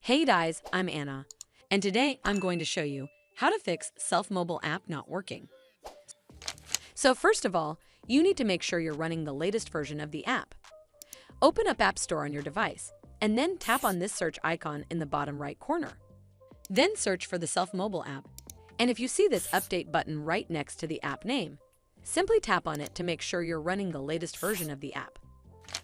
Hey guys, I'm Anna, and today I'm going to show you how to fix self-mobile app not working. So first of all, you need to make sure you're running the latest version of the app. Open up App Store on your device, and then tap on this search icon in the bottom right corner. Then search for the self-mobile app, and if you see this update button right next to the app name, simply tap on it to make sure you're running the latest version of the app.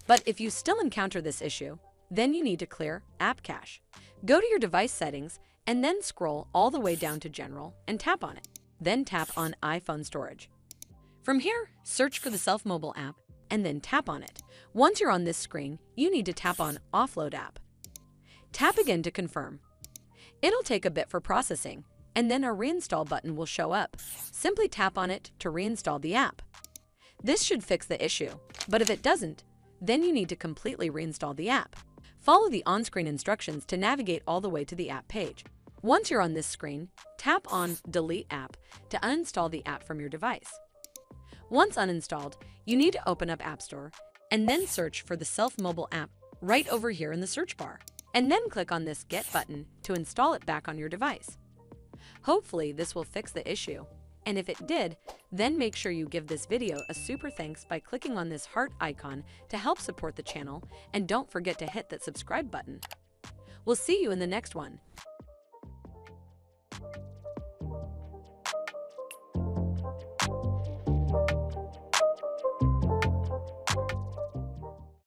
But if you still encounter this issue, then you need to clear App Cache. Go to your device settings and then scroll all the way down to General and tap on it. Then tap on iPhone Storage. From here, search for the self-mobile app and then tap on it. Once you're on this screen, you need to tap on Offload App. Tap again to confirm. It'll take a bit for processing, and then a Reinstall button will show up. Simply tap on it to reinstall the app. This should fix the issue, but if it doesn't, then you need to completely reinstall the app. Follow the on-screen instructions to navigate all the way to the app page. Once you're on this screen, tap on Delete App to uninstall the app from your device. Once uninstalled, you need to open up App Store and then search for the self-mobile app right over here in the search bar, and then click on this Get button to install it back on your device. Hopefully, this will fix the issue. And if it did, then make sure you give this video a super thanks by clicking on this heart icon to help support the channel, and don't forget to hit that subscribe button. We'll see you in the next one.